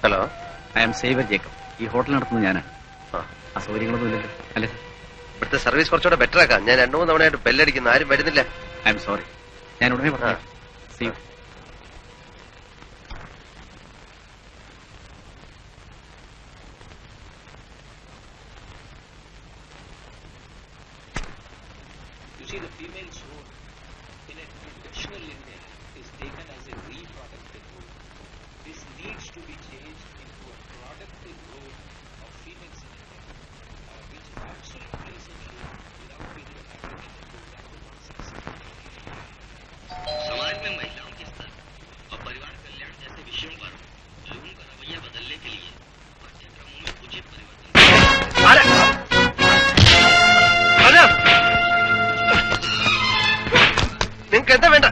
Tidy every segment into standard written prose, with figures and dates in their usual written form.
Hello, I am Xavier Jacob. ഈ hotel നടത്തുന്നത് ഞാനാണ്. അസൗകര്യങ്ങളൊന്നും ഇല്ലല്ലോ അല്ലേ? ഇവിടുത്തെ സർവീസ് കുറച്ചുകൂടെ ബെറ്റർ ആക്കാം. ഞാൻ 2-3 തവണയായിട്ട് ബെല്ലടിക്കുന്നു, ആരും വരുന്നില്ല. I am sorry. ഞാൻ ഉടനെ പറഞ്ഞു. See you. നിങ്ങൾക്ക് എന്താ വേണ്ട?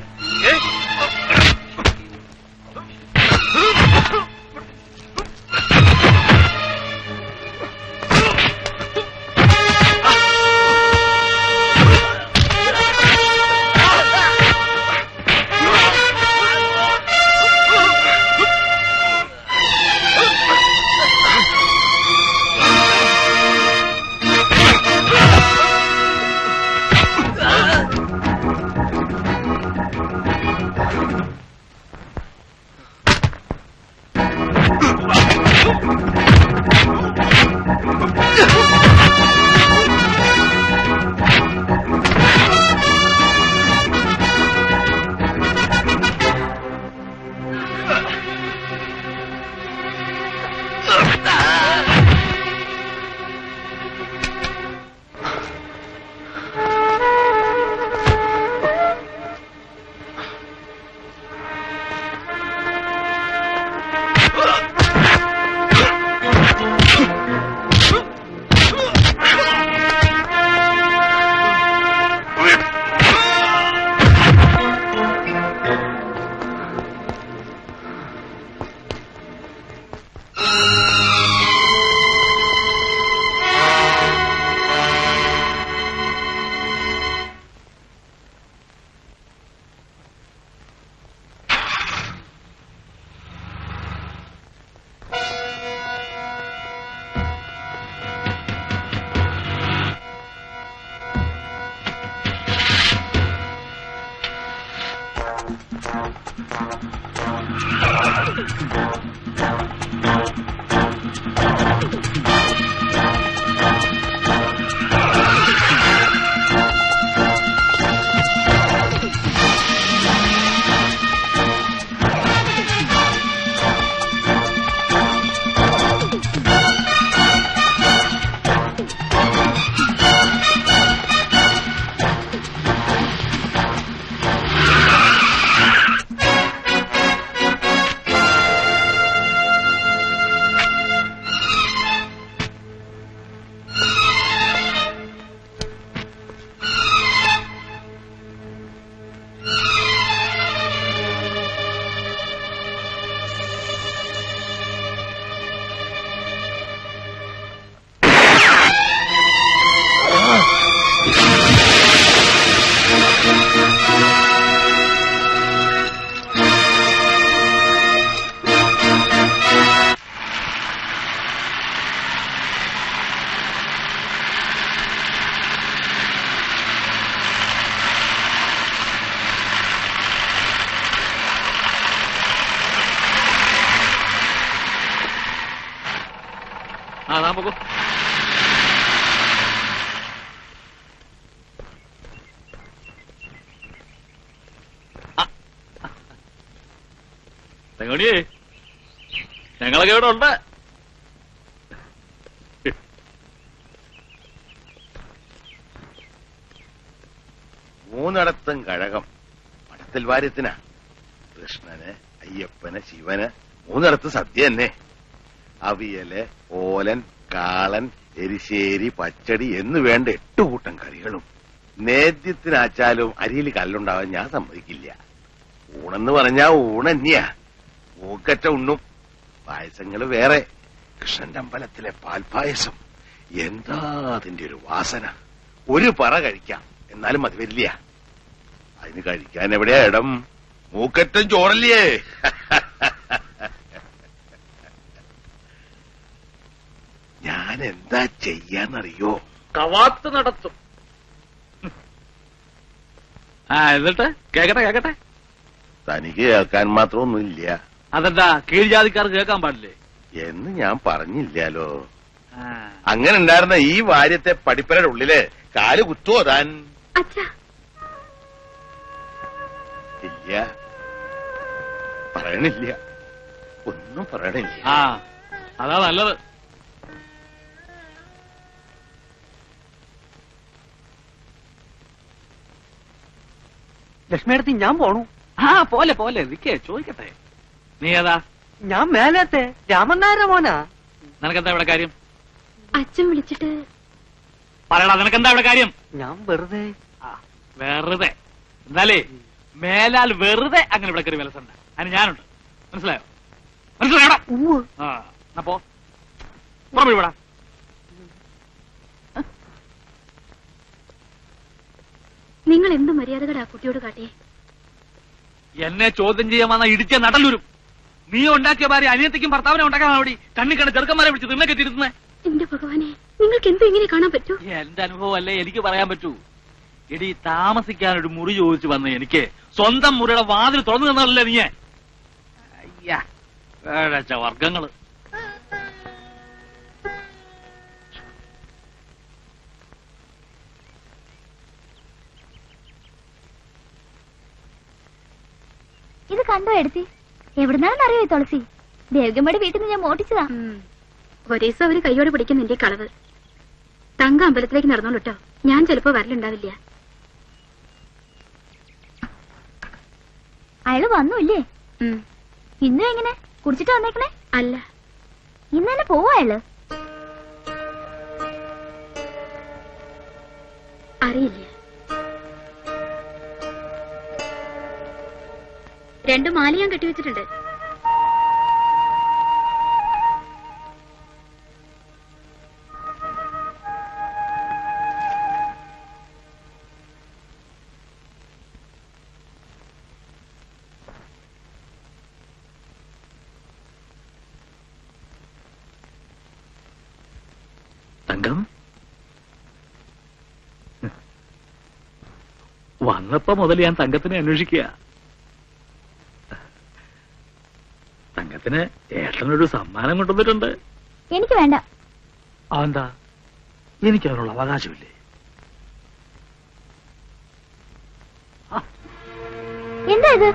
പോകൂ. തെങ്ങണിയേ, ഞങ്ങളൊക്കെ ഇവിടെ ഉണ്ട്. മൂന്നിടത്തും കഴകം. മഠത്തിൽ വാര്യത്തിനാ. കൃഷ്ണന്, അയ്യപ്പന്, ശിവന്, മൂന്നിടത്ത് സദ്യ തന്നെ. അവിയല്, ഓലൻ, കാളൻ, എരിശ്ശേരി, പച്ചടി എന്ന് വേണ്ട 8 കൂട്ടം കറികളും. നേദ്യത്തിനാച്ചാലും അരിയിൽ കല്ലുണ്ടാവാൻ ഞാൻ സമ്മതിക്കില്ല. ഊണെന്ന് പറഞ്ഞാ ഊണന്നെയാ. മൂക്കറ്റ ഉണ്ണും. പായസങ്ങള് വേറെ. കൃഷ്ണന്റെ അമ്പലത്തിലെ പാൽപായസം, എന്താ അതിന്റെ ഒരു വാസന! ഒരു പറ കഴിക്കാം, എന്നാലും മതി വരില്ല. അതിന് കഴിക്കാൻ എവിടെയാ ഇടം? മൂക്കറ്റം ചോറല്ലേ? ഞാൻ എന്താ ചെയ്യാന്നറിയോ? കവാത്ത് നടത്തും. എന്നിട്ട് കേക്കട്ടെ. തനിക്ക് കേൾക്കാൻ മാത്രമൊന്നുമില്ല. അതെന്താ കീഴ്ജാതിക്കാർ കേൾക്കാൻ പാടില്ലേ എന്ന് ഞാൻ പറഞ്ഞില്ലാലോ. അങ്ങനെ ഉണ്ടായിരുന്ന ഈ വാര്യത്തെ പടിപ്പരയുടെ ഉള്ളില് കാല് കുത്തുവോ താൻ? ഇല്ല, പറയണില്ല. ഒന്നും പറയണില്ല. അതാ നല്ലത്. ലക്ഷ്മിയടുത്ത് ഞാൻ പോണു. പോലെ നിക്കേ, ചോദിക്കട്ടെ. നീ ഏതാ? ഞാൻ മേലത്തെ രാമൻ നായരുടെ മോനാ. നിനക്കെന്താ ഇവിടെ കാര്യം? അച്ഛൻ വിളിച്ചിട്ട് പറയടാ, നിനക്കെന്താ ഇവിടെ കാര്യം? ഞാൻ വെറുതെ എന്നാലേ മേലാൽ വെറുതെ അങ്ങനെ ഇവിടെ കയറി വിലസണ്ട. അതിന് ഞാനുണ്ട്. മനസ്സിലായോടാ? അപ്പോ ഇവിടെ നിങ്ങൾ എന്ത് മര്യാദകടാ കുട്ടിയോട് കാട്ടിയേ? എന്നെ ചോദ്യം ചെയ്യാൻ വന്ന ഇടിച്ച നടലൂരും. നീ ഉണ്ടാക്കിയ ഭാര്യ അനിയത്തിക്കും ഭർത്താവിനെ ഉണ്ടാക്കാൻ അവിടെ കണ്ണിക്കണ്ട ചെറുക്കന്മാരെ വിളിച്ച് നിന്നെ കെട്ടിരുന്നേ. എന്റെ ഭഗവാനെ, നിങ്ങൾക്ക് എന്തും ഇങ്ങനെ കാണാൻ പറ്റൂ? എന്റെ അനുഭവം അല്ലേ എനിക്ക് പറയാൻ പറ്റൂ. എടി, താമസിക്കാനൊരു മുറി ചോദിച്ചു വന്ന എനിക്ക് സ്വന്തം മുറിയുടെ വാതിൽ തുറന്നു തന്നല്ലേ നീ? അയ്യ, വർഗങ്ങള്. ഇത് കണ്ടോ എടുത്തി? എവിടുന്നാണെന്ന് അറിയോ ഈ തുളസി? ദേവികമ്മയുടെ വീട്ടിൽ നിന്ന് ഞാൻ മോട്ടിച്ചതാ. ഒരേ ദിവസം അവര് കൈയോടെ പിടിക്കും നിന്റെ കളവ്. തങ്ക അമ്പലത്തിലേക്ക് നടന്നോളൂ കേട്ടോ. ഞാൻ ചിലപ്പോ വരലുണ്ടാവില്ല. അയാള് വന്നൂല്ലേ? ഇന്നും എങ്ങനെ കുടിച്ചിട്ട് വന്നേക്കണേ? അല്ല, ഇന്ന് തന്നെ പോവാ അയാള്? അറിയില്ല. 2 മാല ഞാൻ കെട്ടിവെച്ചിട്ടുണ്ട്. തങ്കം വന്നപ്പോ മുതൽ ഞാൻ തങ്കത്തിനെ അന്വേഷിക്കുക. തങ്കത്തിന് ഏട്ടനൊരു സമ്മാനം കൊണ്ടുവന്നിട്ടുണ്ട്. എനിക്ക് വേണ്ട. അതെന്താ? എനിക്ക് അതിനുള്ള അവകാശമില്ലേ? എന്താ ഇത്?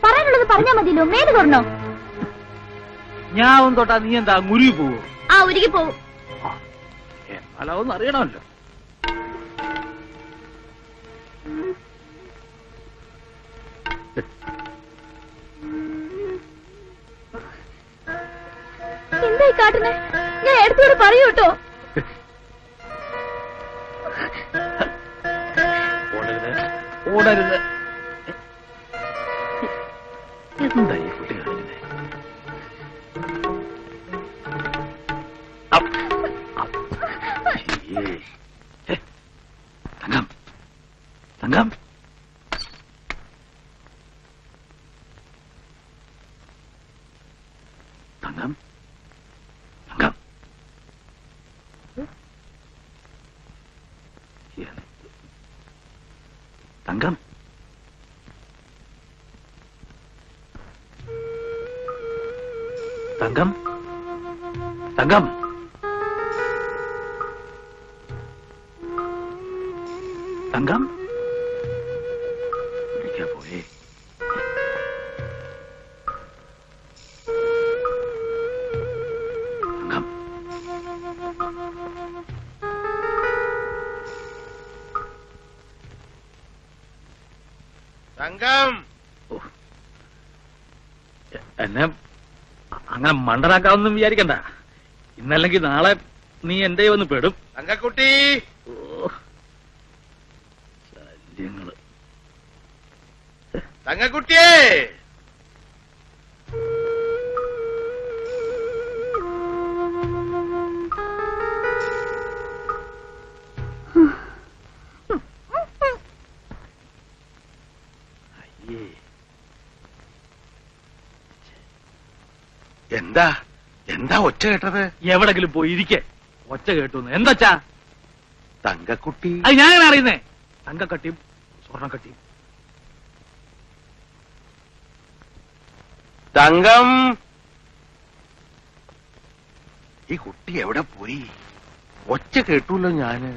പറയാനുള്ളത് പറഞ്ഞാ മതിയല്ലോ. മേല് തുറന്നോ? ഞാൻ തൊട്ടാ നീ എന്താ മുരുകി പോവോ? ഉരുകി പോവും. എന്നാലൊന്നും അറിയണമല്ലോ. എന്തായി കാട്ടുന്നേ? ഞാൻ എടുത്തോട് പറയൂ കേട്ടോ. ഓടരുത്. എന്താ ഈ കുട്ടി കാണിക്കുന്നേ? തങ്കം, തങ്കം, തങ്കം, തങ്കം. തങ്കം, തങ്കം, തങ്കം, തങ്കം. വിളിക്കാൻ പോയേ. തങ്കം, തങ്കം, എന്നെ അങ്ങനെ മണ്ടനാക്കാവൊന്നും വിചാരിക്കണ്ട. ഇന്നല്ലെങ്കിൽ നാളെ നീ എന്റെ വന്ന് പെടും. തങ്കക്കുട്ടി, ഓ, ശല്യങ്ങള്. തങ്കക്കുട്ടിയേ, അയ്യേ, എന്താ എന്താ ഒച്ച കേട്ടത്? എവിടെങ്കിലും പോയി ഇരിക്കെ. ഒച്ച കേട്ടു എന്താച്ചാ? തങ്കക്കുട്ടി, അത് ഞാനാണ് അറിയുന്നേ. തങ്കക്കട്ടിയും സ്വർണ്ണക്കട്ടിയും. തങ്കം, ഈ കുട്ടി എവിടെ പോയി? ഒച്ച കേട്ടൂല്ലോ ഞാന്.